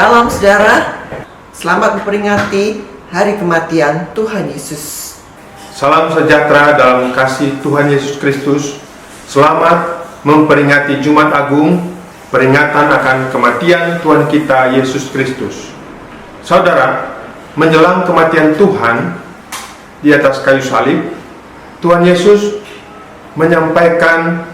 Shalom saudara, selamat memperingati hari kematian Tuhan Yesus. Salam sejahtera dalam kasih Tuhan Yesus Kristus. Selamat memperingati Jumat Agung, peringatan akan kematian Tuhan kita Yesus Kristus. Saudara, menjelang kematian Tuhan di atas kayu salib, Tuhan Yesus menyampaikan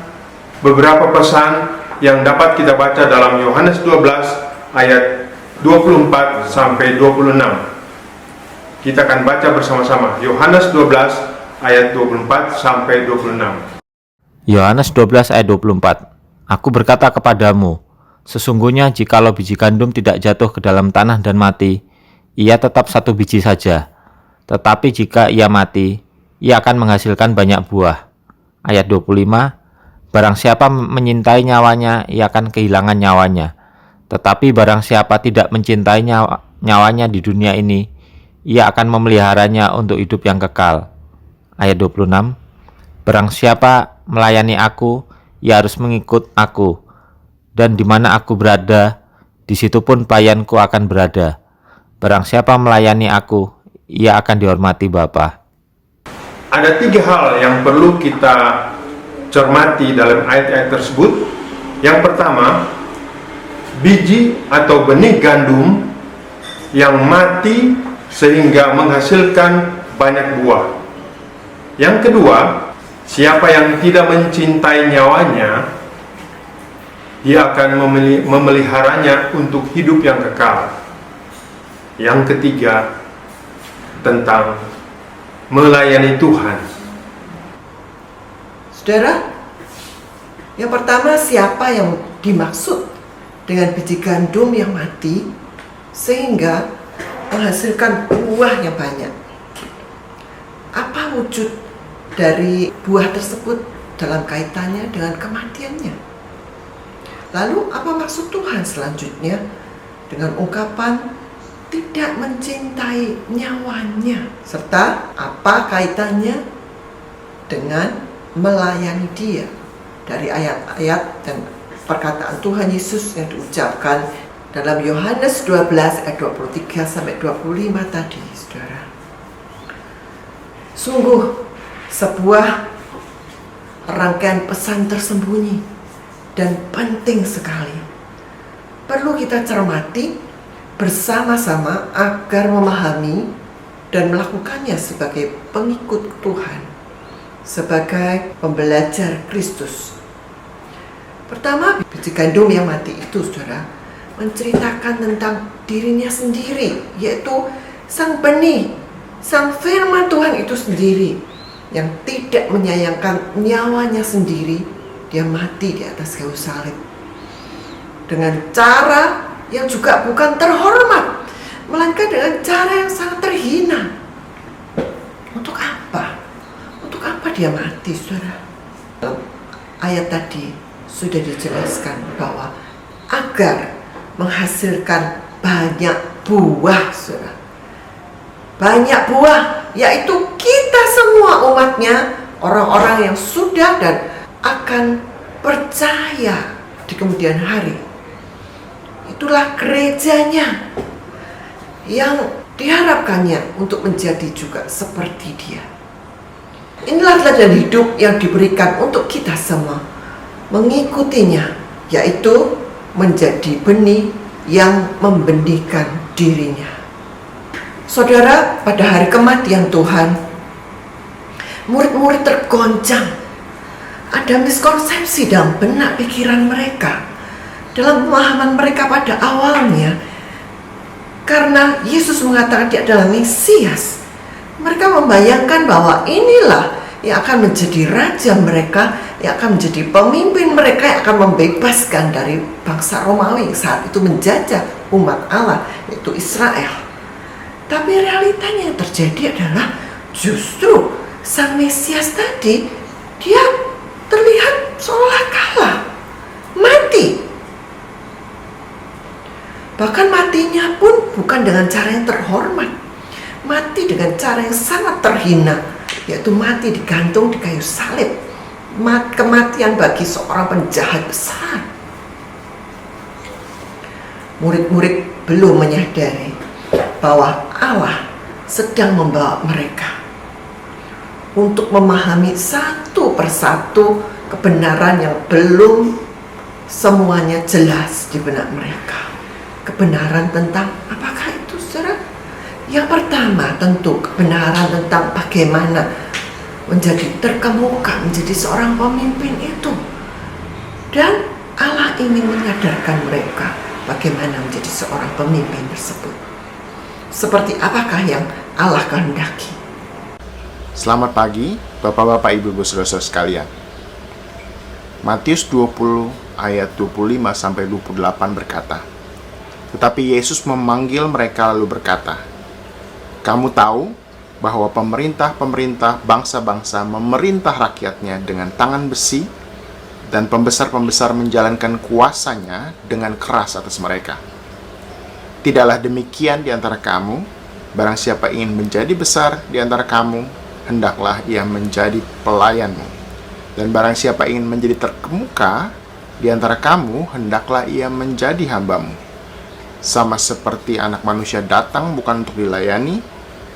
beberapa pesan yang dapat kita baca dalam Yohanes 12 ayat 24 sampai 26. Kita akan baca bersama-sama Yohanes 12 ayat 24 sampai 26. Yohanes 12 ayat 24. Aku berkata kepadamu, sesungguhnya jikalau biji gandum tidak jatuh ke dalam tanah dan mati, ia tetap satu biji saja. Tetapi jika ia mati, ia akan menghasilkan banyak buah. Ayat 25. Barang siapa menyintai nyawanya, ia akan kehilangan nyawanya. Tetapi barang siapa tidak mencintai nyawanya di dunia ini, ia akan memeliharanya untuk hidup yang kekal. Ayat 26. Barang siapa melayani aku, ia harus mengikut aku. Dan di mana aku berada, di situ pun pelayanku akan berada. Barang siapa melayani aku, ia akan dihormati Bapa. Ada 3 hal yang perlu kita cermati dalam ayat-ayat tersebut. Yang pertama, biji atau benih gandum yang mati sehingga menghasilkan banyak buah. Yang kedua, siapa yang tidak mencintai nyawanya, dia akan memeliharanya untuk hidup yang kekal. Yang ketiga, tentang melayani Tuhan. Saudara, yang pertama, siapa yang dimaksud dengan biji gandum yang mati sehingga menghasilkan buah yang banyak? Apa wujud dari buah tersebut dalam kaitannya dengan kematiannya? Lalu apa maksud Tuhan selanjutnya dengan ungkapan tidak mencintai nyawanya, serta apa kaitannya dengan melayani Dia dari ayat-ayat dan perkataan Tuhan Yesus yang diucapkan dalam Yohanes 12 ayat 23 sampai 25 tadi, saudara. Sungguh sebuah rangkaian pesan tersembunyi dan penting sekali. Perlu kita cermati bersama-sama agar memahami dan melakukannya sebagai pengikut Tuhan, sebagai pembelajar Kristus. Pertama, biji gandum yang mati itu, saudara, menceritakan tentang dirinya sendiri, yaitu sang benih, sang firman Tuhan itu sendiri, yang tidak menyayangkan nyawanya sendiri. Dia mati di atas kayu salib dengan cara yang juga bukan terhormat, melainkan dengan cara yang sangat terhina. Untuk apa? Untuk apa dia mati, saudara? Ayat tadi sudah dijelaskan bahwa agar menghasilkan banyak buah, saudara. Banyak buah, yaitu kita semua umatnya, orang-orang yang sudah dan akan percaya di kemudian hari. Itulah gerejanya yang diharapkannya untuk menjadi juga seperti Dia. Inilah teladan hidup yang diberikan untuk kita semua, mengikutinya, yaitu menjadi benih yang membenihkan dirinya. Saudara, pada hari kematian Tuhan, murid-murid tergoncang. Ada miskonsepsi dalam benak pikiran mereka, dalam pemahaman mereka pada awalnya. Karena Yesus mengatakan Dia adalah Mesias, mereka membayangkan bahwa inilah yang akan menjadi raja mereka, yang akan menjadi pemimpin mereka, yang akan membebaskan dari bangsa Romawi yang saat itu menjajah umat Allah, yaitu Israel. Tapi realitanya yang terjadi adalah justru sang Mesias tadi, dia terlihat seolah kalah, mati. Bahkan matinya pun bukan dengan cara yang terhormat, mati dengan cara yang sangat terhina, yaitu mati digantung di kayu salib. Kematian bagi seorang penjahat besar. murid-murid belum menyadari bahwa Allah sedang membawa mereka untuk memahami satu persatu kebenaran yang belum semuanya jelas di benak mereka. Kebenaran tentang apakah itu, saudara? Yang pertama tentu kebenaran tentang bagaimana menjadi terkemuka, menjadi seorang pemimpin itu. Dan Allah ingin menyadarkan mereka bagaimana menjadi seorang pemimpin tersebut. Seperti apakah yang Allah kehendaki. Selamat pagi, Bapak-bapak, Ibu-ibu, saudara-saudara sekalian. Matius 20 ayat 25 sampai 28 berkata, "Tetapi Yesus memanggil mereka lalu berkata, 'Kamu tahu bahwa pemerintah-pemerintah bangsa-bangsa memerintah rakyatnya dengan tangan besi, dan pembesar-pembesar menjalankan kuasanya dengan keras atas mereka. Tidaklah demikian di antara kamu. Barang siapa ingin menjadi besar di antara kamu, hendaklah ia menjadi pelayanmu. Dan barang siapa ingin menjadi terkemuka di antara kamu, hendaklah ia menjadi hambamu. Sama seperti Anak Manusia datang bukan untuk dilayani,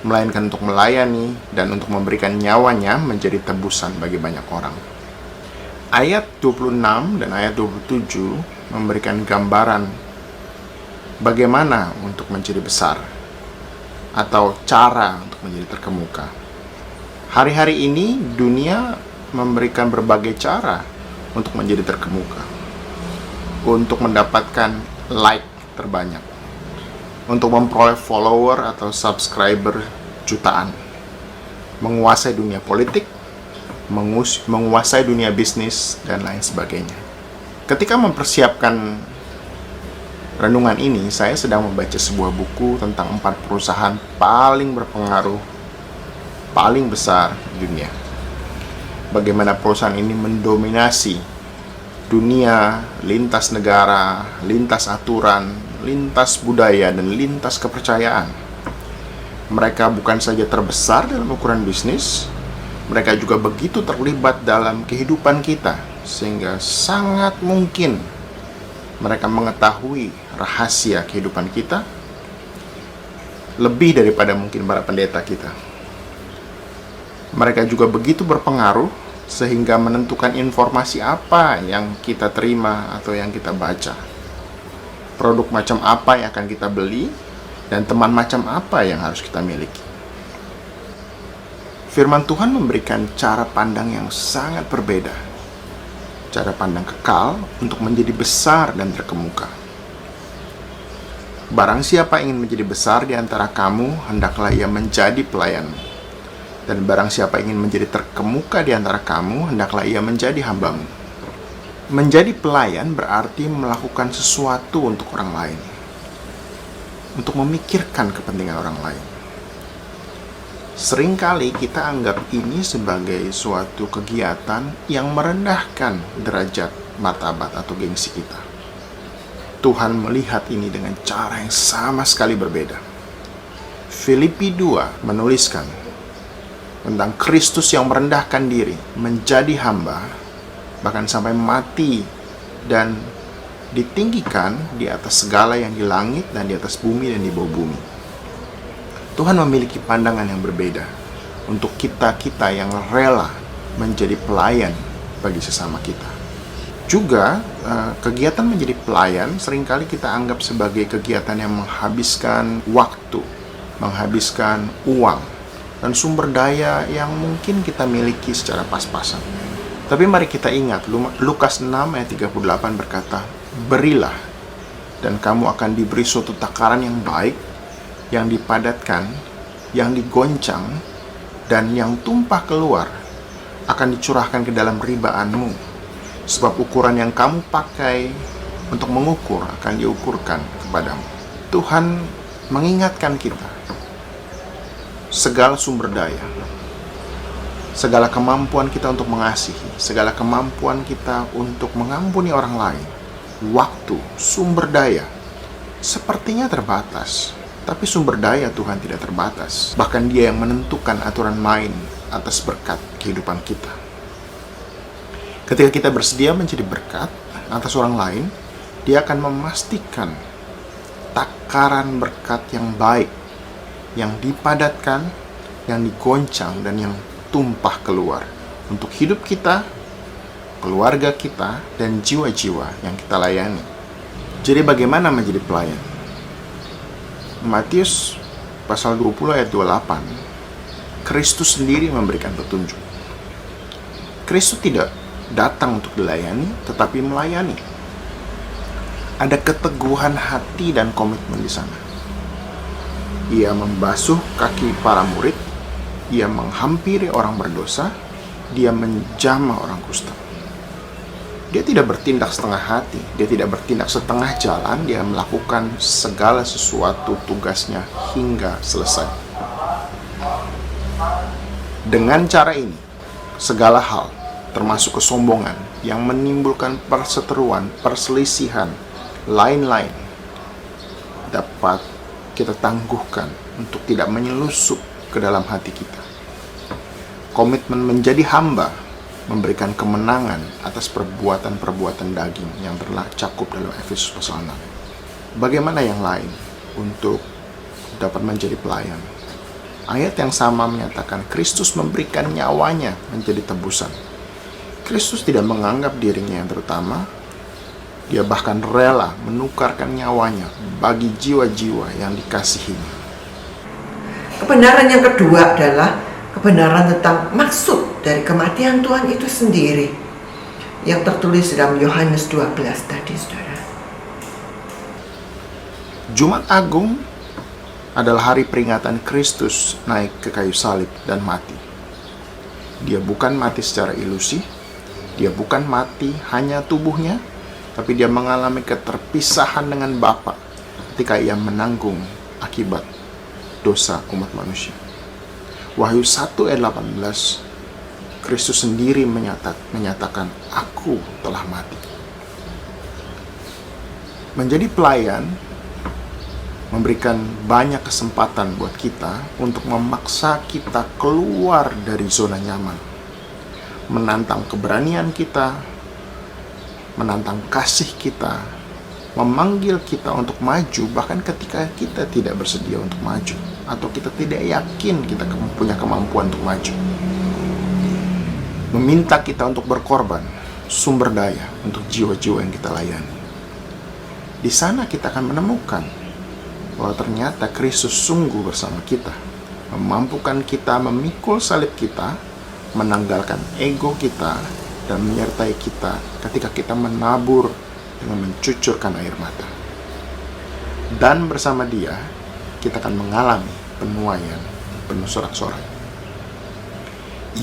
melainkan untuk melayani dan untuk memberikan nyawanya menjadi tebusan bagi banyak orang.'" Ayat 26 dan ayat 27 memberikan gambaran bagaimana untuk menjadi besar atau cara untuk menjadi terkemuka. Hari-hari ini dunia memberikan berbagai cara untuk menjadi terkemuka, untuk mendapatkan like terbanyak, untuk memperoleh follower atau subscriber jutaan, menguasai dunia politik, menguasai dunia bisnis, dan lain sebagainya. Ketika mempersiapkan renungan ini, saya sedang membaca sebuah buku tentang 4 perusahaan paling berpengaruh, paling besar di dunia. Bagaimana perusahaan ini mendominasi dunia, lintas negara, lintas aturan, lintas budaya, dan lintas kepercayaan. Mereka bukan saja terbesar dalam ukuran bisnis, mereka juga begitu terlibat dalam kehidupan kita, sehingga sangat mungkin mereka mengetahui rahasia kehidupan kita lebih daripada mungkin para pendeta kita. Mereka juga begitu berpengaruh sehingga menentukan informasi apa yang kita terima atau yang kita baca, produk macam apa yang akan kita beli, dan teman macam apa yang harus kita miliki. Firman Tuhan memberikan cara pandang yang sangat berbeda, cara pandang kekal untuk menjadi besar dan terkemuka. Barang siapa ingin menjadi besar di antara kamu, hendaklah ia menjadi pelayanmu. Dan barang siapa ingin menjadi terkemuka di antara kamu, hendaklah ia menjadi hambamu. Menjadi pelayan berarti melakukan sesuatu untuk orang lain, untuk memikirkan kepentingan orang lain. Seringkali kita anggap ini sebagai suatu kegiatan yang merendahkan derajat, martabat, atau gengsi kita. Tuhan melihat ini dengan cara yang sama sekali berbeda. Filipi 2 menuliskan tentang Kristus yang merendahkan diri, menjadi hamba, bahkan sampai mati dan ditinggikan di atas segala yang di langit dan di atas bumi dan di bawah bumi. Tuhan memiliki pandangan yang berbeda untuk kita-kita yang rela menjadi pelayan bagi sesama kita. Juga kegiatan menjadi pelayan seringkali kita anggap sebagai kegiatan yang menghabiskan waktu, menghabiskan uang, dan sumber daya yang mungkin kita miliki secara pas-pasan. Tapi mari kita ingat, Lukas 6 ayat 38 berkata, "Berilah, dan kamu akan diberi suatu takaran yang baik, yang dipadatkan, yang digoncang, dan yang tumpah keluar akan dicurahkan ke dalam ribaanmu. Sebab ukuran yang kamu pakai untuk mengukur akan diukurkan kepadamu." Tuhan mengingatkan kita, segala sumber daya, segala kemampuan kita untuk mengasihi, segala kemampuan kita untuk mengampuni orang lain, waktu, sumber daya, sepertinya terbatas. Tapi sumber daya Tuhan tidak terbatas. Bahkan Dia yang menentukan aturan main atas berkat kehidupan kita. Ketika kita bersedia menjadi berkat atas orang lain, Dia akan memastikan takaran berkat yang baik, yang dipadatkan, yang digoncang, dan yang tumpah keluar untuk hidup kita, keluarga kita, dan jiwa-jiwa yang kita layani. Jadi bagaimana menjadi pelayan? Matius pasal 20 ayat 28, Kristus sendiri memberikan petunjuk. Kristus tidak datang untuk dilayani, tetapi melayani. Ada keteguhan hati dan komitmen di sana. Ia membasuh kaki para murid, ia menghampiri orang berdosa, dia menjamah orang kusta. Dia tidak bertindak setengah hati, dia tidak bertindak setengah jalan, dia melakukan segala sesuatu tugasnya hingga selesai. Dengan cara ini, segala hal, termasuk kesombongan yang menimbulkan perseteruan, perselisihan, lain-lain, dapat kita tangguhkan untuk tidak menyelusup ke dalam hati kita. Komitmen menjadi hamba memberikan kemenangan atas perbuatan-perbuatan daging yang tercakup dalam Efesus pasal 6. Bagaimana yang lain untuk dapat menjadi pelayan? Ayat yang sama menyatakan Kristus memberikan nyawanya menjadi tebusan. Kristus tidak menganggap dirinya yang terutama. Dia bahkan rela menukarkan nyawanya bagi jiwa-jiwa yang dikasihinya. Kebenaran yang kedua adalah kebenaran tentang maksud dari kematian Tuhan itu sendiri, yang tertulis dalam Yohanes 12 tadi, saudara. Jumat Agung adalah hari peringatan Kristus naik ke kayu salib dan mati. Dia bukan mati secara ilusi, dia bukan mati hanya tubuhnya, tapi dia mengalami keterpisahan dengan Bapa ketika ia menanggung akibat dosa umat manusia. Wahyu 1 ayat 18, Kristus sendiri menyatakan, "Aku telah mati." Menjadi pelayan memberikan banyak kesempatan buat kita untuk memaksa kita keluar dari zona nyaman, menantang keberanian kita, menantang kasih kita, memanggil kita untuk maju bahkan ketika kita tidak bersedia untuk maju atau kita tidak yakin kita punya kemampuan untuk maju, meminta kita untuk berkorban sumber daya untuk jiwa-jiwa yang kita layani. Di sana kita akan menemukan bahwa ternyata Kristus sungguh bersama kita, memampukan kita memikul salib kita, menanggalkan ego kita, dan menyertai kita ketika kita menabur dengan mencucurkan air mata. Dan bersama Dia, kita akan mengalami penuaian penuh sorak-sorai.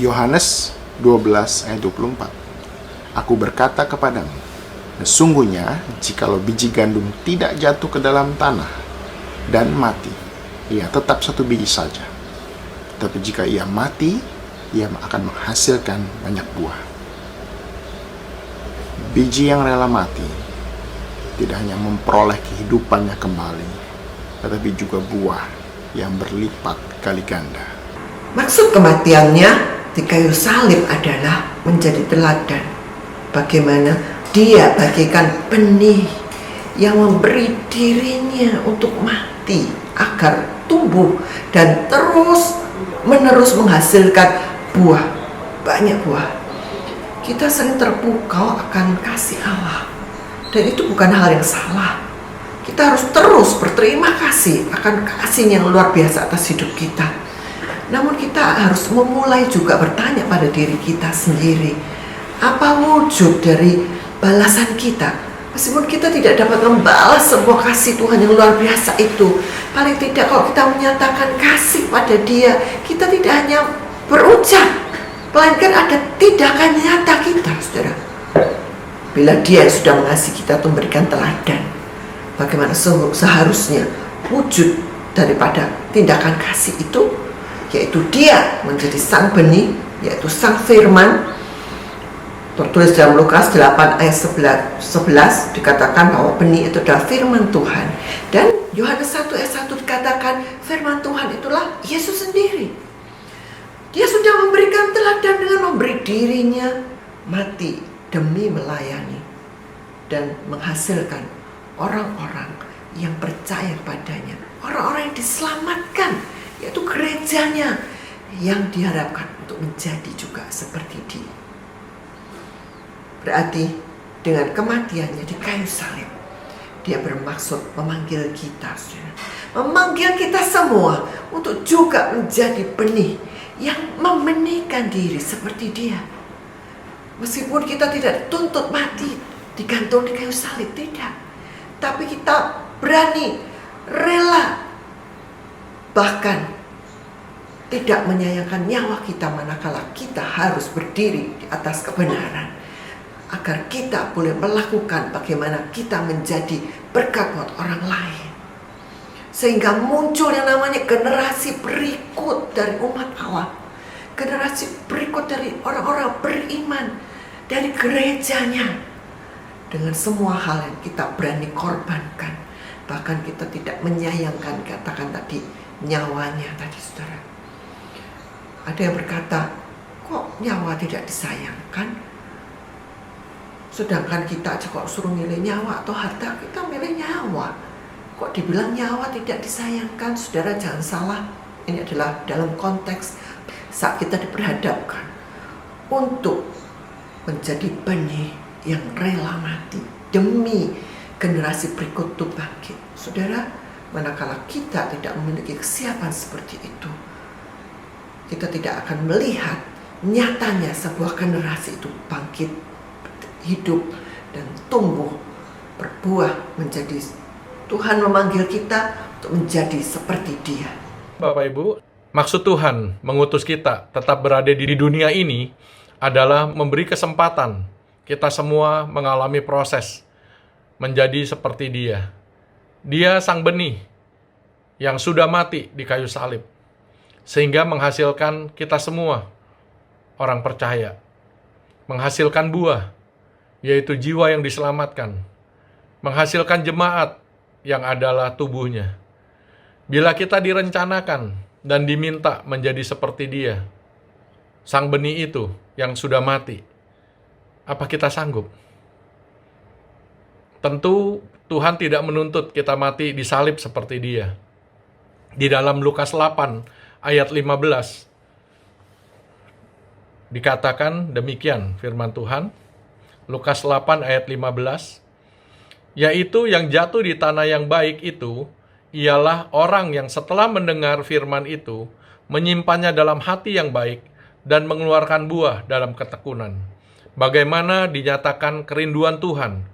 Yohanes 12 ayat 24. Aku berkata kepadamu, sesungguhnya jikalau biji gandum tidak jatuh ke dalam tanah dan mati, ia tetap satu biji saja. Tapi jika ia mati, ia akan menghasilkan banyak buah. Biji yang rela mati tidak hanya memperoleh kehidupannya kembali, tetapi juga buah yang berlipat kali ganda. Maksud kematiannya di kayu salib adalah menjadi teladan bagaimana Dia bagaikan benih yang memberi dirinya untuk mati agar tumbuh dan terus menerus menghasilkan buah, banyak buah. Kita sering terpukau akan kasih Allah, dan itu bukan hal yang salah. Kita harus terus berterima kasih akan kasih yang luar biasa atas hidup kita. Namun kita harus memulai juga bertanya pada diri kita sendiri, apa wujud dari balasan kita? Meskipun kita tidak dapat membalas semua kasih Tuhan yang luar biasa itu, paling tidak kalau kita menyatakan kasih pada Dia, kita tidak hanya berucap, melainkan ada tindakan nyata kita, saudara. Bila Dia sudah mengasihi kita untuk memberikan teladan, bagaimana seharusnya wujud daripada tindakan kasih itu, yaitu Dia menjadi sang benih, yaitu sang firman. Tertulis dalam Lukas 8 ayat 11 dikatakan bahwa benih itu adalah firman Tuhan. Dan Yohanes 1 ayat 1 dikatakan firman Tuhan itulah Yesus sendiri. Dia sudah memberikan teladan dengan memberi dirinya mati demi melayani dan menghasilkan orang-orang yang percaya padanya, orang-orang yang diselamatkan, yaitu gerejanya, yang diharapkan untuk menjadi juga seperti dia. Berarti dengan kematiannya di kayu salib, dia bermaksud memanggil kita, memanggil kita semua untuk juga menjadi benih yang membenihkan diri seperti dia. Meskipun kita tidak dituntut mati, digantung di kayu salib, tidak. Tapi kita berani, rela, bahkan tidak menyayangkan nyawa kita manakala kita harus berdiri di atas kebenaran, agar kita boleh melakukan bagaimana kita menjadi berkat buat orang lain. Sehingga muncul yang namanya generasi berikut dari umat Allah, generasi berikut dari orang-orang beriman, dari gerejanya, dengan semua hal yang kita berani korbankan. Bahkan kita tidak menyayangkan, katakan tadi, nyawanya tadi, saudara. Ada yang berkata, kok nyawa tidak disayangkan? Sedangkan kita aja kok suruh milih nyawa atau harta, kita milih nyawa. Kok dibilang nyawa tidak disayangkan? Saudara, jangan salah. Ini adalah dalam konteks saat kita diperhadapkan untuk menjadi benih yang rela mati demi generasi berikut itu bangkit. Saudara, manakala kita tidak memiliki kesiapan seperti itu, kita tidak akan melihat nyatanya sebuah generasi itu bangkit, hidup, dan tumbuh, berbuah menjadi, Tuhan memanggil kita untuk menjadi seperti Dia. Bapak Ibu, maksud Tuhan mengutus kita tetap berada di dunia ini adalah memberi kesempatan kita semua mengalami proses menjadi seperti Dia. Dia sang benih yang sudah mati di kayu salib, sehingga menghasilkan kita semua orang percaya, menghasilkan buah, yaitu jiwa yang diselamatkan, menghasilkan jemaat yang adalah tubuhnya. Bila kita direncanakan dan diminta menjadi seperti Dia, sang benih itu yang sudah mati, apa kita sanggup? Tentu Tuhan tidak menuntut kita mati di salib seperti Dia. Di dalam Lukas 8 ayat 15 dikatakan demikian firman Tuhan. Lukas 8 ayat 15, yaitu yang jatuh di tanah yang baik itu ialah orang yang setelah mendengar firman itu menyimpannya dalam hati yang baik dan mengeluarkan buah dalam ketekunan. Bagaimana dinyatakan kerinduan Tuhan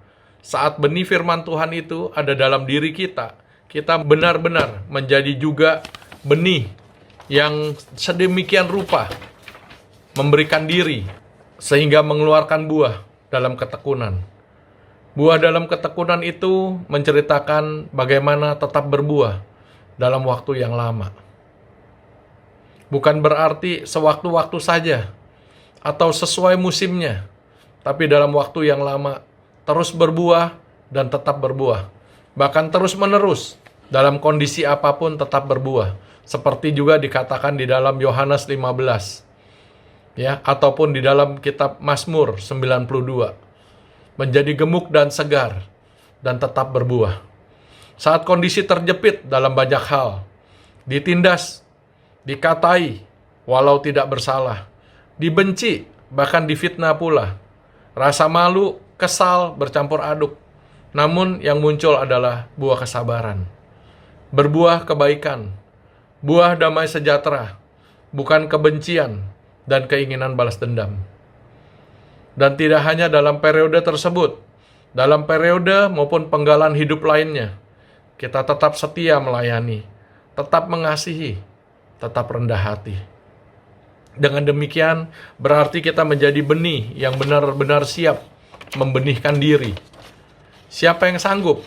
saat benih firman Tuhan itu ada dalam diri kita, kita benar-benar menjadi juga benih yang sedemikian rupa memberikan diri sehingga mengeluarkan buah dalam ketekunan. Buah dalam ketekunan itu menceritakan bagaimana tetap berbuah dalam waktu yang lama. Bukan berarti sewaktu-waktu saja atau sesuai musimnya, tapi dalam waktu yang lama terus berbuah dan tetap berbuah. Bahkan terus-menerus dalam kondisi apapun tetap berbuah. Seperti juga dikatakan di dalam Yohanes 15. Ya, ataupun di dalam kitab Mazmur 92. Menjadi gemuk dan segar dan tetap berbuah. Saat kondisi terjepit dalam banyak hal, ditindas, dikatai walau tidak bersalah, dibenci, bahkan difitnah pula. Rasa malu, kesal bercampur aduk. Namun yang muncul adalah buah kesabaran, berbuah kebaikan, buah damai sejahtera, bukan kebencian dan keinginan balas dendam. Dan tidak hanya dalam periode tersebut, dalam periode maupun penggalan hidup lainnya, kita tetap setia melayani, tetap mengasihi, tetap rendah hati. Dengan demikian, berarti kita menjadi benih yang benar-benar siap membenihkan diri. Siapa yang sanggup?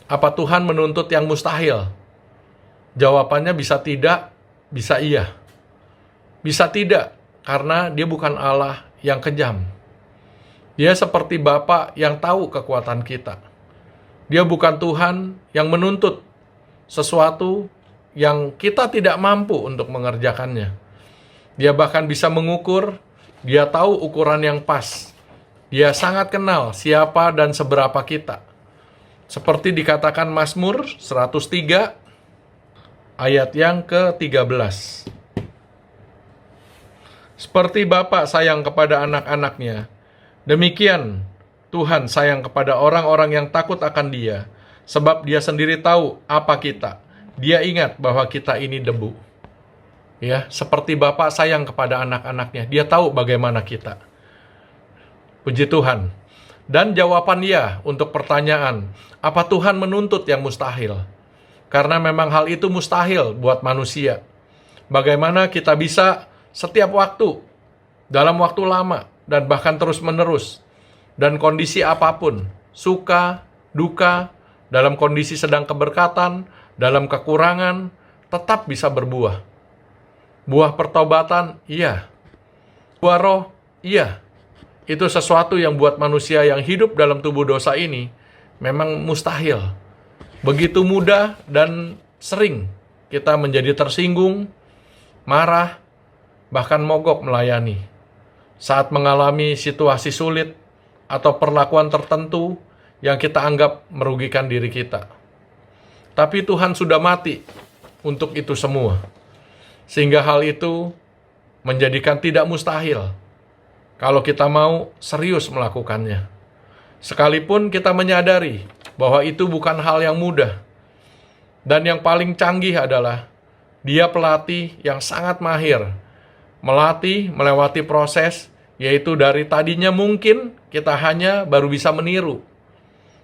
Apa Tuhan menuntut yang mustahil? Jawabannya bisa tidak, bisa iya. Bisa tidak, karena Dia bukan Allah yang kejam. Dia seperti Bapa yang tahu kekuatan kita. Dia bukan Tuhan yang menuntut sesuatu yang kita tidak mampu untuk mengerjakannya. Dia bahkan bisa mengukur, Dia tahu ukuran yang pas. Dia sangat kenal siapa dan seberapa kita. Seperti dikatakan Mazmur 103 ayat yang ke-13. Seperti Bapa sayang kepada anak-anaknya, demikian Tuhan sayang kepada orang-orang yang takut akan Dia, sebab Dia sendiri tahu apa kita. Dia ingat bahwa kita ini debu. Ya, seperti Bapa sayang kepada anak-anaknya, Dia tahu bagaimana kita. Puji Tuhan. Dan jawaban ya untuk pertanyaan, apa Tuhan menuntut yang mustahil? Karena memang hal itu mustahil buat manusia. Bagaimana kita bisa setiap waktu, dalam waktu lama, dan bahkan terus-menerus, dan kondisi apapun, suka, duka, dalam kondisi sedang keberkatan, dalam kekurangan, tetap bisa berbuah. Buah pertobatan, iya. Buah roh, iya. Itu sesuatu yang buat manusia yang hidup dalam tubuh dosa ini memang mustahil. Begitu mudah dan sering kita menjadi tersinggung, marah, bahkan mogok melayani. Saat mengalami situasi sulit atau perlakuan tertentu yang kita anggap merugikan diri kita. Tapi Tuhan sudah mati untuk itu semua. Sehingga hal itu menjadikan tidak mustahil kalau kita mau serius melakukannya. Sekalipun kita menyadari bahwa itu bukan hal yang mudah. Dan yang paling canggih adalah Dia pelatih yang sangat mahir. Melatih melewati proses, yaitu dari tadinya mungkin kita hanya baru bisa meniru.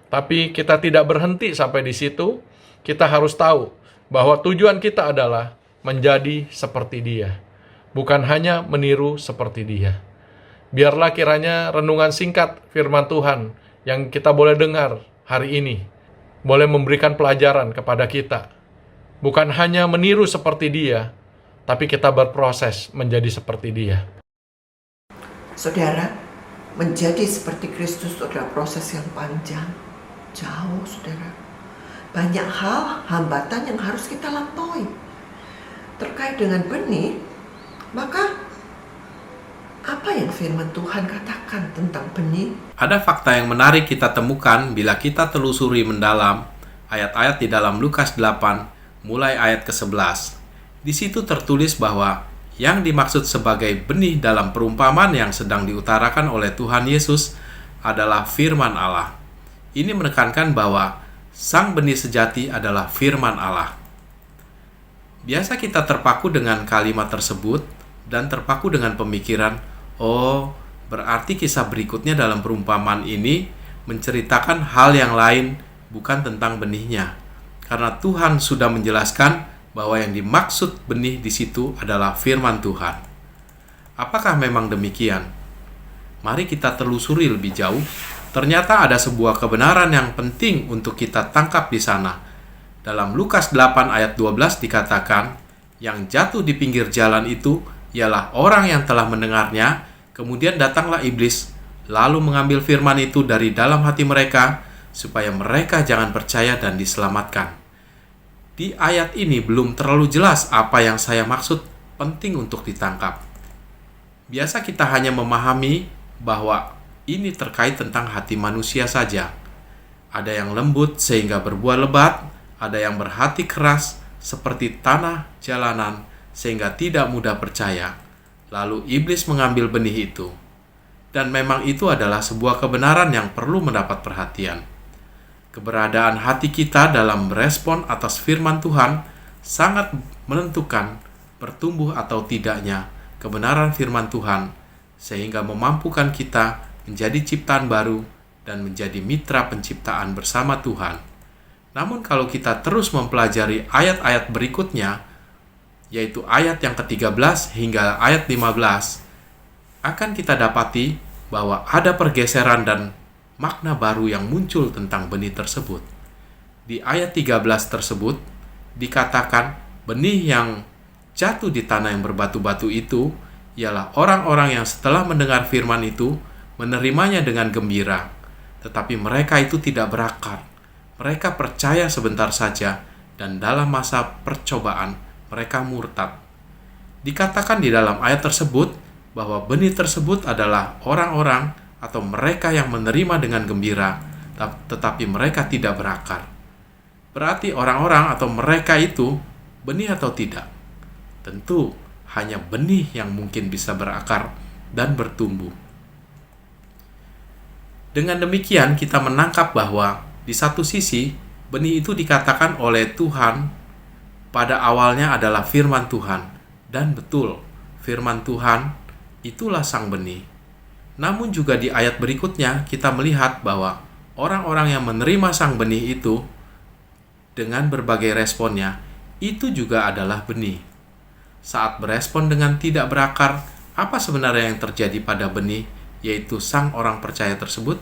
Tapi kita tidak berhenti sampai di situ. Kita harus tahu bahwa tujuan kita adalah menjadi seperti Dia, bukan hanya meniru seperti Dia. Biarlah kiranya renungan singkat firman Tuhan yang kita boleh dengar hari ini boleh memberikan pelajaran kepada kita. Bukan hanya meniru seperti Dia, tapi kita berproses menjadi seperti Dia. Saudara, menjadi seperti Kristus itu adalah proses yang panjang, jauh, saudara. Banyak hal, hambatan yang harus kita lampaui. Terkait dengan benih, maka apa yang firman Tuhan katakan tentang benih? Ada fakta yang menarik kita temukan bila kita telusuri mendalam ayat-ayat di dalam Lukas 8, mulai ayat ke-11. Di situ tertulis bahwa yang dimaksud sebagai benih dalam perumpamaan yang sedang diutarakan oleh Tuhan Yesus adalah firman Allah. Ini menekankan bahwa sang benih sejati adalah firman Allah. Biasa kita terpaku dengan kalimat tersebut dan terpaku dengan pemikiran, oh, berarti kisah berikutnya dalam perumpamaan ini menceritakan hal yang lain, bukan tentang benihnya. Karena Tuhan sudah menjelaskan bahwa yang dimaksud benih di situ adalah firman Tuhan. Apakah memang demikian? Mari kita telusuri lebih jauh. Ternyata ada sebuah kebenaran yang penting untuk kita tangkap di sana. Dalam Lukas 8 ayat 12 dikatakan, yang jatuh di pinggir jalan itu ialah orang yang telah mendengarnya, kemudian datanglah iblis, lalu mengambil firman itu dari dalam hati mereka, supaya mereka jangan percaya dan diselamatkan. Di ayat ini belum terlalu jelas apa yang saya maksud, penting untuk ditangkap. Biasa kita hanya memahami bahwa ini terkait tentang hati manusia saja. Ada yang lembut sehingga berbuah lebat, ada yang berhati keras seperti tanah jalanan sehingga tidak mudah percaya. Lalu iblis mengambil benih itu. Dan memang itu adalah sebuah kebenaran yang perlu mendapat perhatian. Keberadaan hati kita dalam merespon atas firman Tuhan sangat menentukan bertumbuh atau tidaknya kebenaran firman Tuhan, sehingga memampukan kita menjadi ciptaan baru dan menjadi mitra penciptaan bersama Tuhan. Namun kalau kita terus mempelajari ayat-ayat berikutnya, yaitu ayat yang ke-13 hingga ayat 15, akan kita dapati bahwa ada pergeseran dan makna baru yang muncul tentang benih tersebut. Di ayat 13 tersebut dikatakan benih yang jatuh di tanah yang berbatu-batu itu ialah orang-orang yang setelah mendengar firman itu menerimanya dengan gembira, tetapi mereka itu tidak berakar. Mereka percaya sebentar saja dan dalam masa percobaan mereka murtad. Dikatakan di dalam ayat tersebut bahwa benih tersebut adalah orang-orang atau mereka yang menerima dengan gembira, tetapi mereka tidak berakar. Berarti orang-orang atau mereka itu benih atau tidak? Tentu hanya benih yang mungkin bisa berakar dan bertumbuh. Dengan demikian kita menangkap bahwa di satu sisi benih itu dikatakan oleh Tuhan pada awalnya adalah firman Tuhan, dan betul firman Tuhan itulah sang benih. Namun juga di ayat berikutnya kita melihat bahwa orang-orang yang menerima sang benih itu dengan berbagai responnya itu juga adalah benih. Saat berespon dengan tidak berakar, apa sebenarnya yang terjadi pada benih, yaitu sang orang percaya tersebut?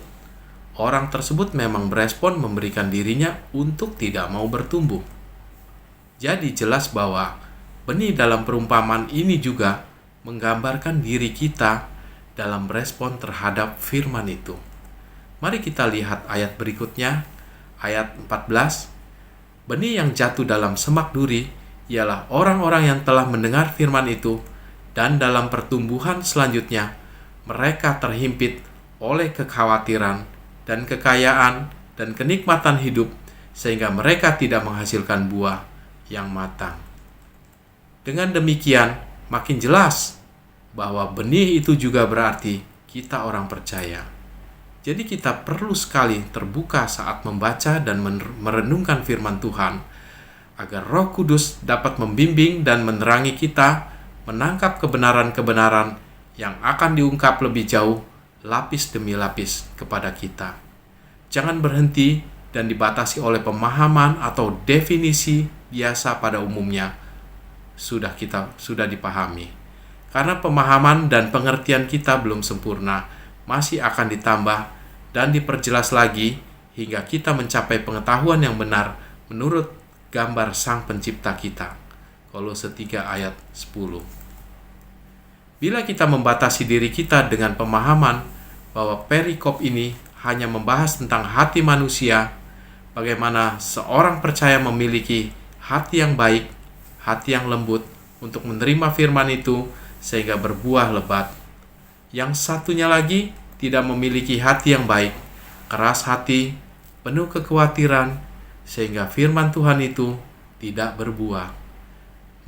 Orang tersebut memang berespon memberikan dirinya untuk tidak mau bertumbuh. Jadi jelas bahwa benih dalam perumpamaan ini juga menggambarkan diri kita dalam respon terhadap firman itu. Mari kita lihat ayat berikutnya, ayat 14. Benih yang jatuh dalam semak duri ialah orang-orang yang telah mendengar firman itu, dan dalam pertumbuhan selanjutnya mereka terhimpit oleh kekhawatiran dan kekayaan dan kenikmatan hidup, sehingga mereka tidak menghasilkan buah yang matang. Dengan demikian, makin jelas bahwa benih itu juga berarti kita orang percaya. Jadi kita perlu sekali terbuka saat membaca dan merenungkan firman Tuhan, agar Roh Kudus dapat membimbing dan menerangi kita menangkap kebenaran-kebenaran yang akan diungkap lebih jauh, lapis demi lapis kepada kita. Jangan berhenti dan dibatasi oleh pemahaman atau definisi biasa pada umumnya sudah dipahami. Karena pemahaman dan pengertian kita belum sempurna, masih akan ditambah dan diperjelas lagi hingga kita mencapai pengetahuan yang benar menurut gambar Sang Pencipta kita. Kolose 3 ayat 10. Bila kita membatasi diri kita dengan pemahaman bahwa perikop ini hanya membahas tentang hati manusia, bagaimana seorang percaya memiliki hati yang baik, hati yang lembut untuk menerima firman itu sehingga berbuah lebat. Yang satunya lagi tidak memiliki hati yang baik, keras hati, penuh kekhawatiran, sehingga firman Tuhan itu tidak berbuah.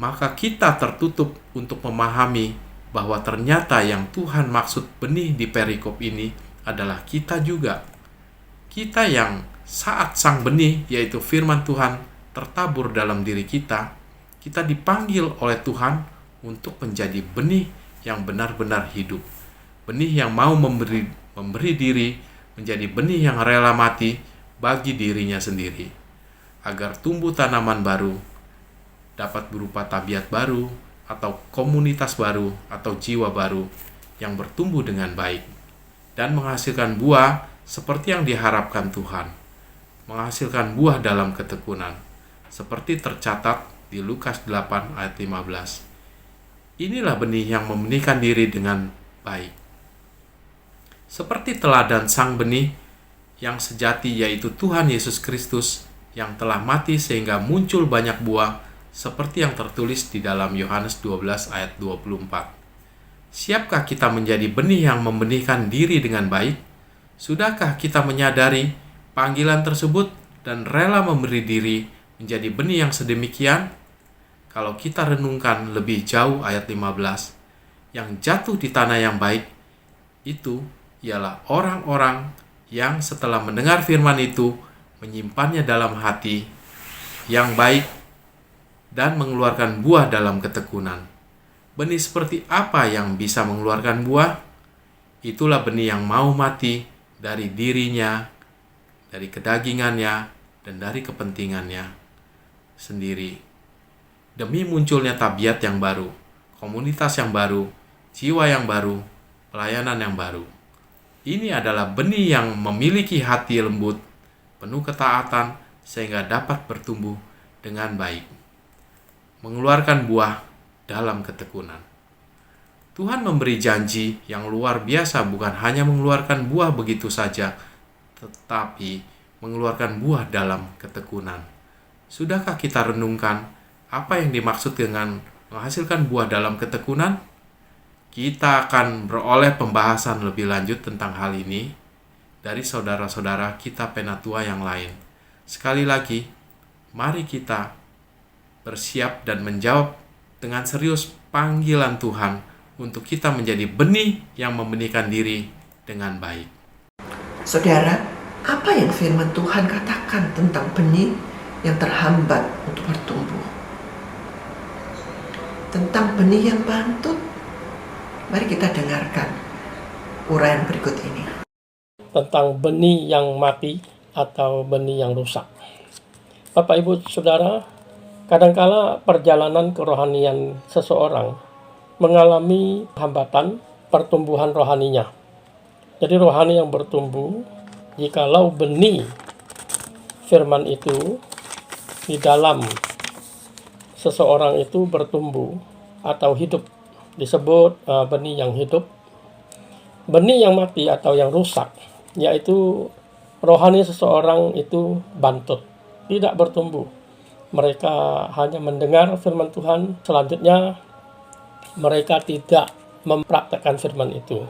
Maka kita tertutup untuk memahami bahwa ternyata yang Tuhan maksud benih di perikop ini adalah kita juga. Kita yang saat sang benih, yaitu firman Tuhan, tertabur dalam diri kita, kita dipanggil oleh Tuhan untuk menjadi benih yang benar-benar hidup. Benih yang mau memberi diri, menjadi benih yang rela mati bagi dirinya sendiri, agar tumbuh tanaman baru, dapat berupa tabiat baru, atau komunitas baru, atau jiwa baru, yang bertumbuh dengan baik, dan menghasilkan buah seperti yang diharapkan Tuhan, menghasilkan buah dalam ketekunan, seperti tercatat di Lukas 8 ayat 15. Inilah benih yang membenihkan diri dengan baik. Seperti teladan sang benih yang sejati, yaitu Tuhan Yesus Kristus, yang telah mati sehingga muncul banyak buah, seperti yang tertulis di dalam Yohanes 12 ayat 24. Siapkah kita menjadi benih yang membenihkan diri dengan baik? Sudahkah kita menyadari panggilan tersebut dan rela memberi diri menjadi benih yang sedemikian? Kalau kita renungkan lebih jauh ayat 15, yang jatuh di tanah yang baik, itu ialah orang-orang yang setelah mendengar firman itu, menyimpannya dalam hati yang baik dan mengeluarkan buah dalam ketekunan. Benih seperti apa yang bisa mengeluarkan buah? Itulah benih yang mau mati dari dirinya, dari kedagingannya, dan dari kepentingannya sendiri, demi munculnya tabiat yang baru, komunitas yang baru, jiwa yang baru, pelayanan yang baru. Ini adalah benih yang memiliki hati lembut, penuh ketaatan, sehingga dapat bertumbuh dengan baik, mengeluarkan buah dalam ketekunan. Tuhan memberi janji yang luar biasa, bukan hanya mengeluarkan buah begitu saja, tetapi mengeluarkan buah dalam ketekunan. Sudahkah kita renungkan apa yang dimaksud dengan menghasilkan buah dalam ketekunan? Kita akan beroleh pembahasan lebih lanjut tentang hal ini dari saudara-saudara kita penatua yang lain. Sekali lagi, mari kita bersiap dan menjawab dengan serius panggilan Tuhan untuk kita menjadi benih yang membenihkan diri dengan baik. Saudara, apa yang firman Tuhan katakan tentang benih yang terhambat untuk bertumbuh? Tentang benih yang bantut? Mari kita dengarkan uraian berikut ini. Tentang benih yang mati atau benih yang rusak. Bapak, Ibu, Saudara, kadangkala perjalanan kerohanian seseorang mengalami hambatan pertumbuhan rohaninya. Jadi rohani yang bertumbuh, jikalau benih firman itu di dalam seseorang itu bertumbuh atau hidup, disebut benih yang hidup. Benih yang mati atau yang rusak, yaitu rohani seseorang itu bantut, tidak bertumbuh. Mereka hanya mendengar firman Tuhan, selanjutnya mereka tidak mempraktekkan firman itu.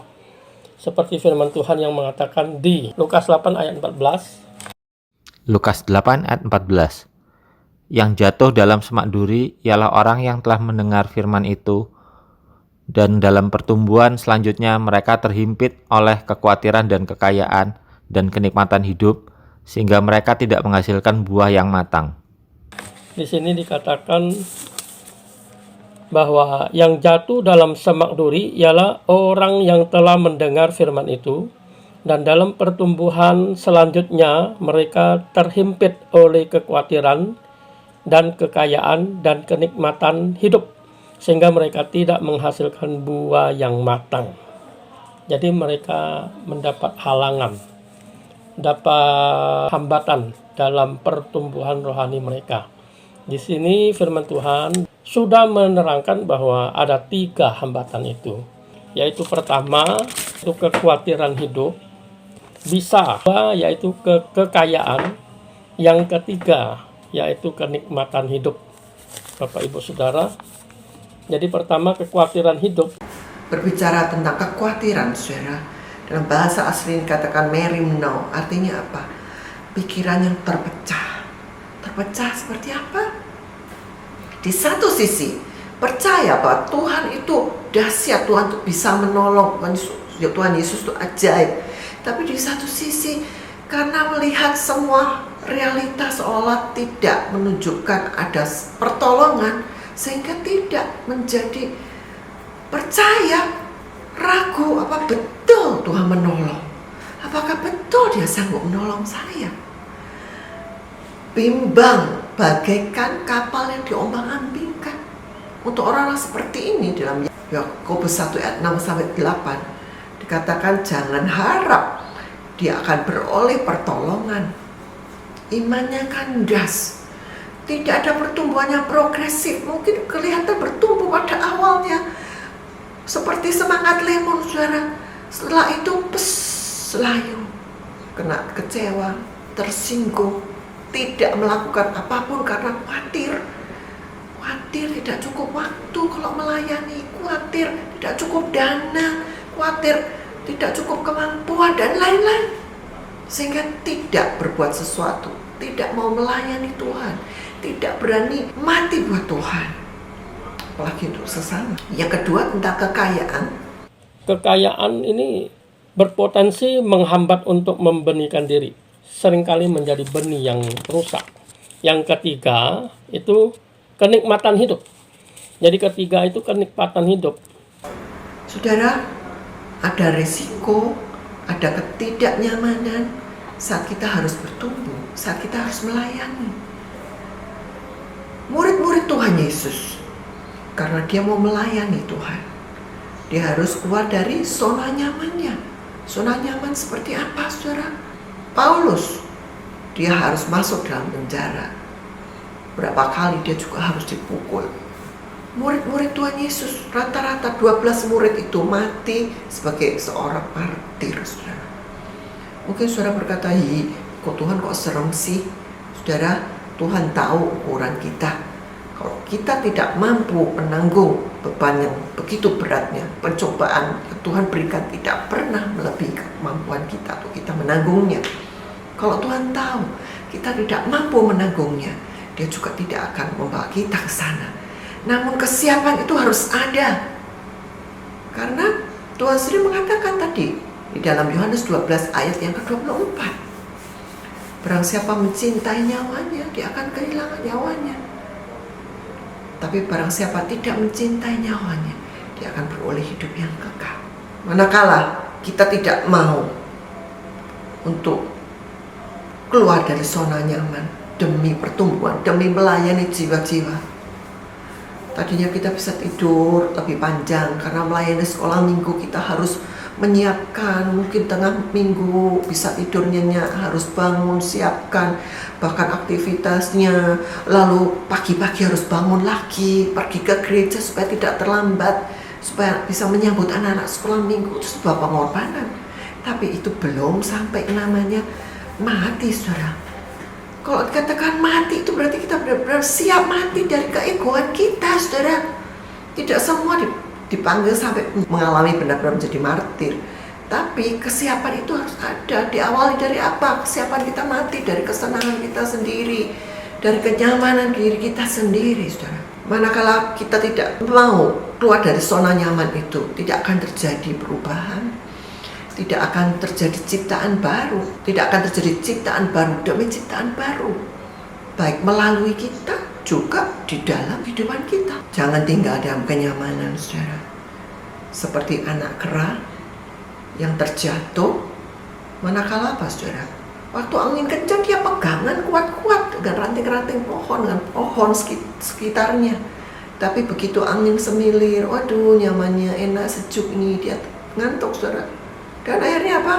Seperti firman Tuhan yang mengatakan di Lukas 8 ayat 14. Lukas 8 ayat 14. Yang jatuh dalam semak duri ialah orang yang telah mendengar firman itu, dan dalam pertumbuhan selanjutnya mereka terhimpit oleh kekhawatiran dan kekayaan dan kenikmatan hidup, sehingga mereka tidak menghasilkan buah yang matang. Di sini dikatakan bahwa yang jatuh dalam semak duri ialah orang yang telah mendengar firman itu, dan dalam pertumbuhan selanjutnya mereka terhimpit oleh kekhawatiran dan kekayaan dan kenikmatan hidup, sehingga mereka tidak menghasilkan buah yang matang. Jadi mereka mendapat halangan, dapat hambatan dalam pertumbuhan rohani mereka. Di sini firman Tuhan sudah menerangkan bahwa ada 3 hambatan itu, yaitu pertama itu kekhawatiran hidup, bisa yaitu kekayaan, yang ketiga yaitu kenikmatan hidup. Bapak, Ibu, Saudara, jadi pertama kekhawatiran hidup. Berbicara tentang kekhawatiran, saudara, dalam bahasa asli dikatakan merimno, artinya apa? Pikiran yang terpecah. Terpecah seperti apa? Di satu sisi percaya bahwa Tuhan itu dahsyat, Tuhan itu bisa menolong, Tuhan Yesus itu ajaib. Tapi di satu sisi karena melihat semua realitas seolah tidak menunjukkan ada pertolongan, sehingga tidak menjadi percaya, ragu, apa betul Tuhan menolong? Apakah betul Dia sanggup menolong saya? Bimbang, bagaikan kapal yang diombang-ambingkan. Untuk orang-orang seperti ini dalam Yakobus 1 ayat 6-8 dikatakan jangan harap dia akan beroleh pertolongan. Imannya kandas, tidak ada pertumbuhan yang progresif. Mungkin kelihatan bertumbuh pada awalnya seperti semangat lemon, saudara. Setelah itu layu, kena kecewa, tersinggung, tidak melakukan apapun karena khawatir, tidak cukup waktu kalau melayani, khawatir tidak cukup dana, khawatir tidak cukup kemampuan dan lain-lain, sehingga tidak berbuat sesuatu, tidak mau melayani Tuhan, tidak berani mati buat Tuhan, apalagi untuk sesama. Yang kedua tentang kekayaan. Kekayaan ini berpotensi menghambat untuk membenihkan diri, seringkali menjadi benih yang rusak. Yang ketiga itu kenikmatan hidup. Jadi ketiga itu kenikmatan hidup. Saudara, ada resiko, ada ketidaknyamanan saat kita harus bertumbuh, saat kita harus melayani. Murid-murid Tuhan Yesus, karena dia mau melayani Tuhan, dia harus keluar dari zona nyamannya. Zona nyaman seperti apa, saudara? Paulus, dia harus masuk dalam penjara. Berapa kali dia juga harus dipukul. Murid-murid Tuhan Yesus, rata-rata 12 murid itu mati sebagai seorang martir, saudara. Mungkin saudara berkata, kok Tuhan kok serem sih? Saudara, Tuhan tahu ukuran kita. Kalau kita tidak mampu menanggung beban yang begitu beratnya, pencobaan yang Tuhan berikan tidak pernah melebihi kemampuan kita untuk kita menanggungnya. Kalau Tuhan tahu kita tidak mampu menanggungnya, Dia juga tidak akan membawa kita ke sana. Namun kesiapan itu harus ada. Karena Tuhan sendiri mengatakan tadi di dalam Yohanes 12 ayat yang ke-24, barang siapa mencintai nyawanya, dia akan kehilangan nyawanya. Tapi barang siapa tidak mencintai nyawanya, dia akan beroleh hidup yang kekal. Manakala kita tidak mau untuk keluar dari zona nyaman demi pertumbuhan, demi melayani jiwa-jiwa. Tadinya kita bisa tidur lebih panjang karena melayani sekolah minggu kita harus menyiapkan, mungkin tengah minggu bisa tidur nyenyak, harus bangun, siapkan bahkan aktivitasnya, lalu pagi-pagi harus bangun lagi, pergi ke gereja supaya tidak terlambat, supaya bisa menyambut anak-anak sekolah minggu. Itu sebuah pengorbanan, tapi itu belum sampai namanya mati, saudara. Kalau dikatakan mati itu berarti kita benar-benar siap mati dari keegoan kita, saudara. Tidak semua dipanggil sampai mengalami benar-benar menjadi martir, tapi kesiapan itu harus ada. Diawali dari apa? Kesiapan kita mati dari kesenangan kita sendiri, dari kenyamanan diri kita sendiri, saudara. Manakala kita tidak mau keluar dari zona nyaman itu, tidak akan terjadi perubahan, tidak akan terjadi ciptaan baru, tidak akan terjadi ciptaan baru demi ciptaan baru, baik melalui kita juga di dalam kehidupan kita. Jangan tinggal dalam kenyamanan, saudara. Seperti anak kera yang terjatuh, manakala apa, saudara? Waktu angin kencang dia pegangan kuat-kuat dengan ranting-ranting pohon, dengan pohon sekitarnya. Tapi begitu angin semilir, waduh nyamannya, enak, sejuk ini, dia ngantuk, saudara. Dan akhirnya apa?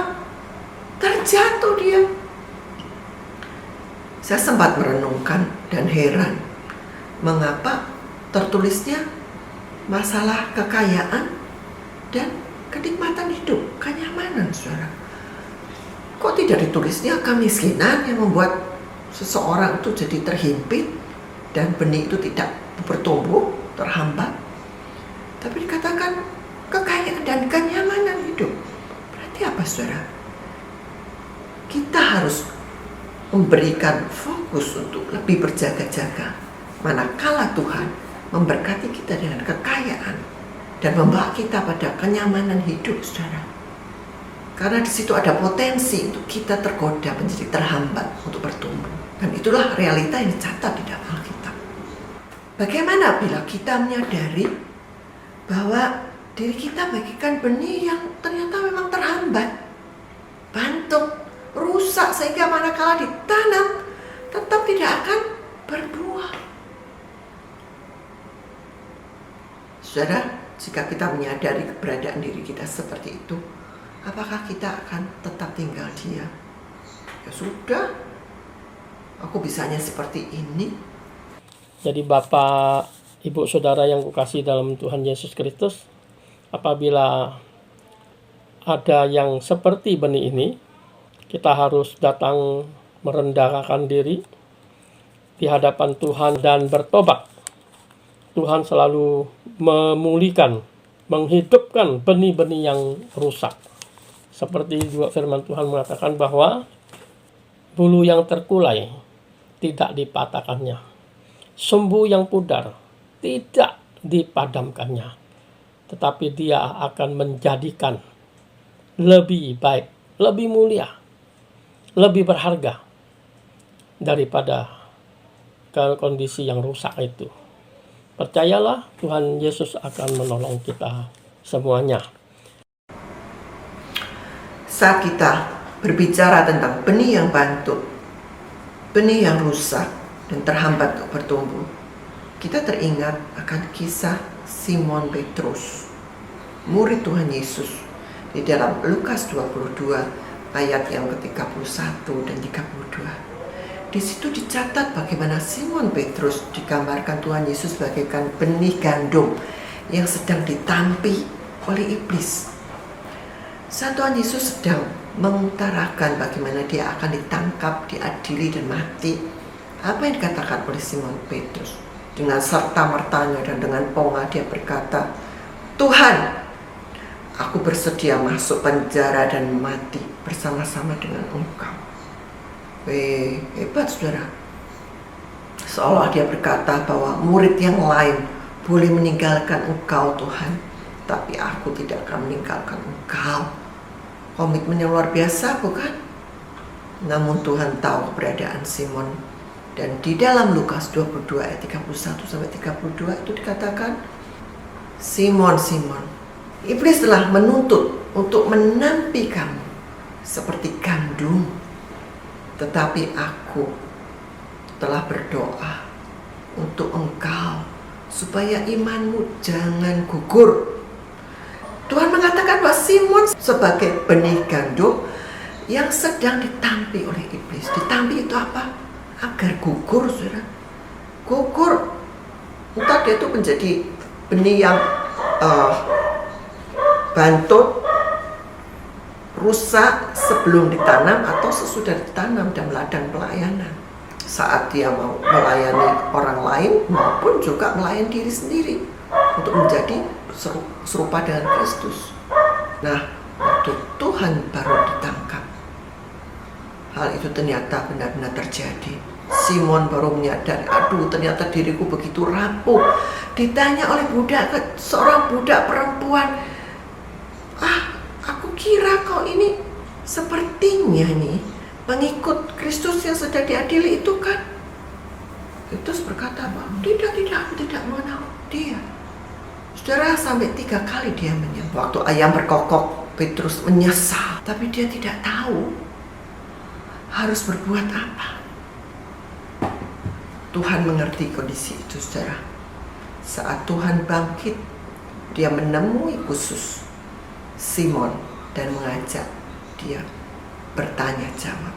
Terjatuh dia. Saya sempat merenungkan dan heran, mengapa tertulisnya masalah kekayaan dan kenikmatan hidup, kenyamanan, saudara. Kok tidak ditulisnya kemiskinan yang membuat seseorang itu jadi terhimpit dan benih itu tidak bertumbuh, terhambat. Tapi dikatakan kekayaan dan kenyamanan hidup. Berarti apa, saudara? Kita harus memberikan fokus untuk lebih berjaga-jaga manakala Tuhan memberkati kita dengan kekayaan dan membawa kita pada kenyamanan hidup, saudara. Karena di situ ada potensi untuk kita tergoda menjadi terhambat untuk bertumbuh. Dan itulah realita yang dicatat di dalam Alkitab. Bagaimana bila kita menyadari bahwa diri kita bagikan benih yang ternyata memang terhambat, bantuk, rusak, sehingga manakala ditanam tetap tidak akan berbuah. Saudara, jika kita menyadari keberadaan diri kita seperti itu, apakah kita akan tetap tinggal diam? Ya sudah, aku bisanya seperti ini. Jadi Bapak, Ibu, Saudara yang kukasihi dalam Tuhan Yesus Kristus, apabila ada yang seperti benih ini, kita harus datang merendahkan diri di hadapan Tuhan dan bertobat. Tuhan selalu memulihkan, menghidupkan benih-benih yang rusak. Seperti juga firman Tuhan mengatakan bahwa bulu yang terkulai tidak dipatahkannya, sumbu yang pudar tidak dipadamkannya, tetapi dia akan menjadikan lebih baik, lebih mulia, lebih berharga daripada kondisi yang rusak itu. Percayalah, Tuhan Yesus akan menolong kita semuanya. Saat kita berbicara tentang benih yang bantuk, benih yang rusak dan terhambat untuk bertumbuh, kita teringat akan kisah Simon Petrus, murid Tuhan Yesus, di dalam Lukas 22 ayat yang ke-31 dan 32. Di situ dicatat bagaimana Simon Petrus digambarkan Tuhan Yesus bagaikan benih gandum yang sedang ditampi oleh iblis. Saat Tuhan Yesus sedang mengutarakan bagaimana dia akan ditangkap, diadili dan mati, apa yang dikatakan oleh Simon Petrus? Dengan serta-mertanya dan dengan pongah dia berkata, Tuhan, aku bersedia masuk penjara dan mati bersama-sama dengan Engkau. Hebat saudara. Seolah dia berkata bahwa murid yang lain boleh meninggalkan Engkau Tuhan, tapi aku tidak akan meninggalkan Engkau. Komitmen yang luar biasa, bukan? Namun Tuhan tahu keberadaan Simon. Dan di dalam Lukas 22 ayat 31-32 itu dikatakan, Simon, Simon, iblis telah menuntut untuk menampi kamu seperti gandum. Tetapi aku telah berdoa untuk engkau supaya imanmu jangan gugur. Tuhan mengatakan bahwa Simon sebagai benih gandum yang sedang ditampi oleh iblis. Ditampi itu apa? Agar gugur, saudara. Gugur. Entah dia itu menjadi benih yang bantut, rusak sebelum ditanam atau sesudah ditanam dan ladang pelayanan. Saat dia mau melayani orang lain maupun juga melayani diri sendiri untuk menjadi serupa dengan Kristus. Nah, waktu Tuhan baru ditangkap, hal itu ternyata benar-benar terjadi. Simon baru menyadari, aduh ternyata diriku begitu rapuh. Ditanya oleh seorang budak perempuan, aku kira kau ini sepertinya nih pengikut Kristus yang sedang diadili itu kan. Petrus berkata, tidak, aku tidak mengenal dia. Saudara, sampai 3 kali dia menyebut. Waktu ayam berkokok, Petrus menyesal, tapi dia tidak tahu harus berbuat apa. Tuhan mengerti kondisi itu, saudara. Saat Tuhan bangkit, dia menemui khusus Simon dan mengajak dia bertanya jawab.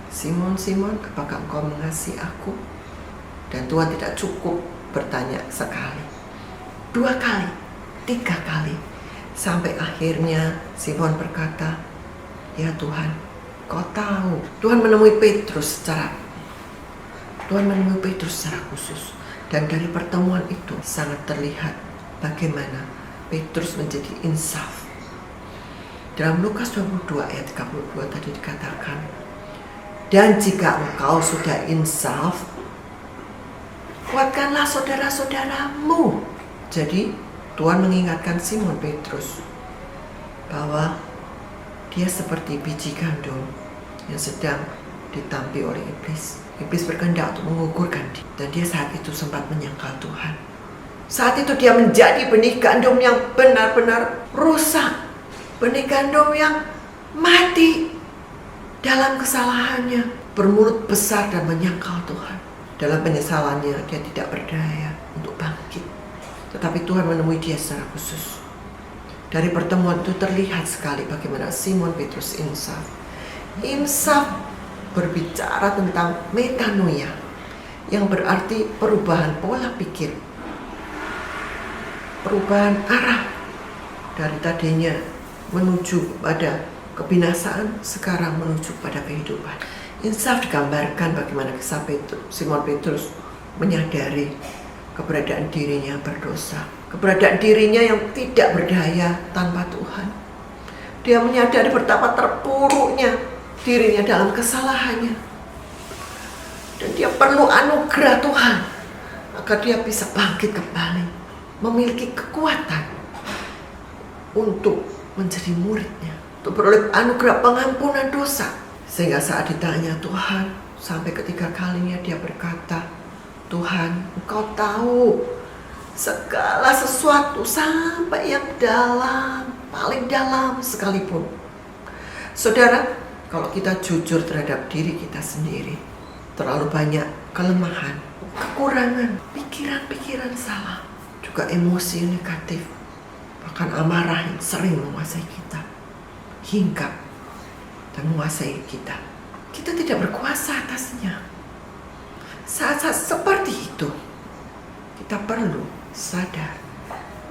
Simon, Simon, apakah engkau mengasihi aku? Dan Tuhan tidak cukup bertanya sekali, 2 kali, 3 kali, sampai akhirnya Simon berkata, ya Tuhan, kau tahu. Tuhan menemui Petrus secara khusus. Dan dari pertemuan itu sangat terlihat bagaimana Petrus menjadi insaf. Dalam Lukas 22 ayat 32 tadi dikatakan, dan jika engkau sudah insaf, kuatkanlah saudara-saudaramu. Jadi Tuhan mengingatkan Simon Petrus bahwa dia seperti biji gandum yang sedang ditampi oleh iblis. Iblis berkehendak untuk menggugurkan dia, dan dia saat itu sempat menyangkal Tuhan. Saat itu dia menjadi benih gandum yang benar-benar rusak, benih gandum yang mati dalam kesalahannya, bermulut besar dan menyangkal Tuhan. Dalam penyesalannya dia tidak berdaya untuk bangkit, tetapi Tuhan menemui dia secara khusus. Dari pertemuan itu terlihat sekali bagaimana Simon Petrus insaf berbicara tentang metanoia, yang berarti perubahan pola pikir, perubahan arah dari tadinya menuju pada kebinasaan, sekarang menuju pada kehidupan. Insaf digambarkan bagaimana kisah Simon Petrus menyadari keberadaan dirinya berdosa, keberadaan dirinya yang tidak berdaya tanpa Tuhan. Dia menyadari betapa terpuruknya dirinya dalam kesalahannya, dan dia perlu anugerah Tuhan agar dia bisa bangkit kembali, memiliki kekuatan untuk menjadi muridnya, untuk beroleh anugerah pengampunan dosa. Sehingga saat ditanya Tuhan, sampai ketiga kalinya dia berkata, Tuhan, Engkau tahu segala sesuatu sampai yang dalam, paling dalam sekalipun. Saudara, kalau kita jujur terhadap diri kita sendiri, terlalu banyak kelemahan, kekurangan, pikiran-pikiran salah, juga emosi yang negatif, bahkan amarah yang sering menguasai kita, hinggap dan menguasai kita. Kita tidak berkuasa atasnya. Saat-saat seperti itu, kita perlu sadar,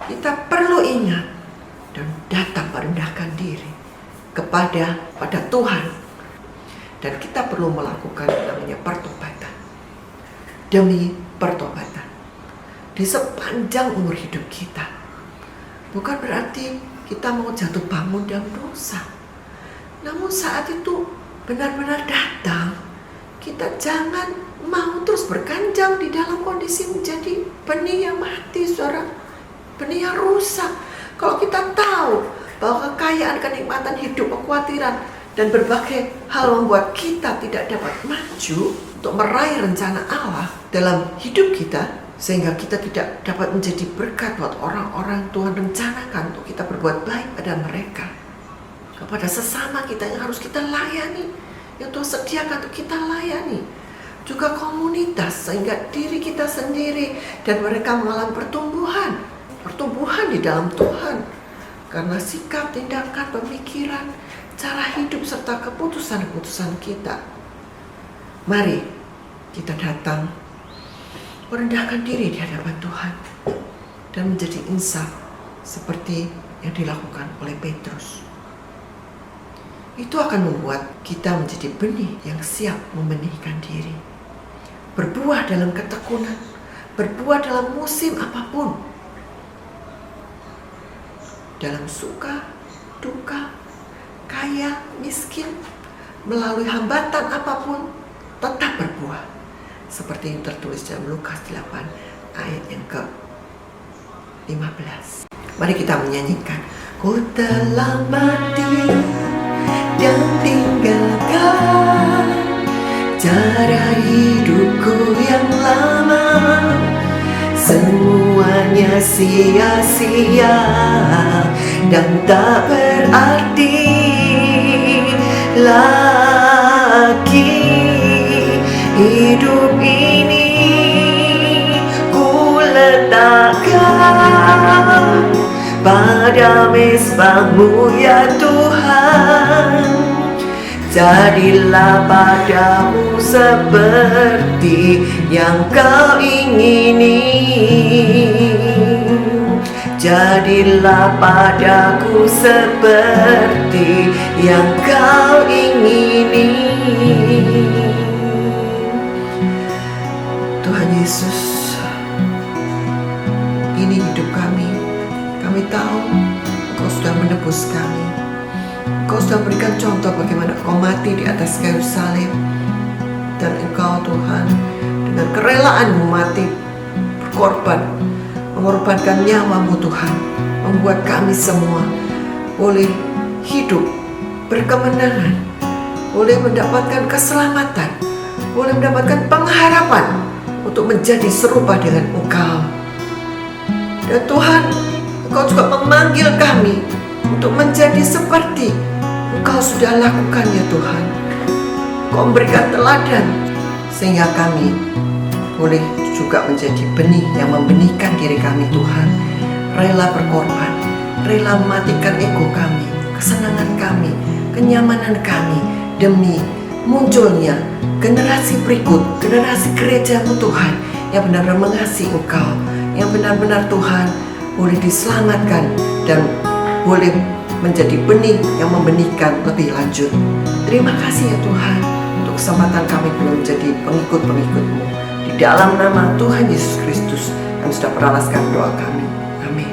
kita perlu ingat dan datang merendahkan diri kepada Tuhan, dan kita perlu melakukan namanya pertobatan demi pertobatan. di sepanjang umur hidup kita. Bukan berarti kita mau jatuh bangun dalam dosa. Namun saat itu benar-benar datang, kita jangan mau terus berkanjang di dalam kondisi menjadi benih yang mati, saudara. Benih yang rusak. Kalau kita tahu bahwa kekayaan, kenikmatan hidup, kekhawatiran, dan berbagai hal membuat kita tidak dapat maju untuk meraih rencana Allah dalam hidup kita, sehingga kita tidak dapat menjadi berkat buat orang-orang Tuhan rencanakan untuk kita berbuat baik pada mereka, kepada sesama kita yang harus kita layani, yang Tuhan sediakan untuk kita layani, juga komunitas, sehingga diri kita sendiri dan mereka mengalami pertumbuhan di dalam Tuhan karena sikap, tindakan, pemikiran, cara hidup serta keputusan-keputusan kita. Mari kita datang merendahkan diri di hadapan Tuhan dan menjadi insaf seperti yang dilakukan oleh Petrus. Itu akan membuat kita menjadi benih yang siap membenihkan diri, berbuah dalam ketekunan, berbuah dalam musim apapun, dalam suka, duka, kaya, miskin, melalui hambatan apapun, tetap berbuah. Seperti yang tertulis dalam Lukas 8 ayat yang ke-15. Mari kita menyanyikan. Ku telah mati dan tinggalkan cara hidupku yang lama, semuanya sia-sia dan tak berarti lagi. Hidup ini ku letakkan pada mezbah-Mu ya Tuhan. Jadilah padamu seperti yang Kau ingini. Jadilah padaku seperti yang Kau ingini. Tuhan Yesus, ini hidup kami. Kami tahu Engkau sudah menebus kami. Engkau sudah berikan contoh bagaimana Engkau mati di atas kayu salib. Dan Engkau Tuhan dengan kerelaan-Mu mati, berkorban, mengorbankan nyawa-Mu Tuhan, membuat kami semua boleh hidup berkemenangan, boleh mendapatkan keselamatan, boleh mendapatkan pengharapan untuk menjadi serupa dengan Engkau. Dan Tuhan, Engkau juga memanggil kami untuk menjadi seperti Engkau sudah lakukan ya Tuhan. Engkau memberikan teladan sehingga kami boleh juga menjadi benih yang membenihkan diri kami Tuhan. Rela berkorban, rela mematikan ego kami, kesenangan kami, kenyamanan kami demi munculnya generasi berikut, generasi gereja-Mu Tuhan yang benar-benar mengasihi Engkau, yang benar-benar Tuhan boleh diselamatkan dan boleh menjadi benih yang membenihkan lebih lanjut. Terima kasih ya Tuhan untuk kesempatan kami boleh menjadi pengikut-pengikut-Mu. Di dalam nama Tuhan Yesus Kristus kami sudah peralaskan doa kami. Amin.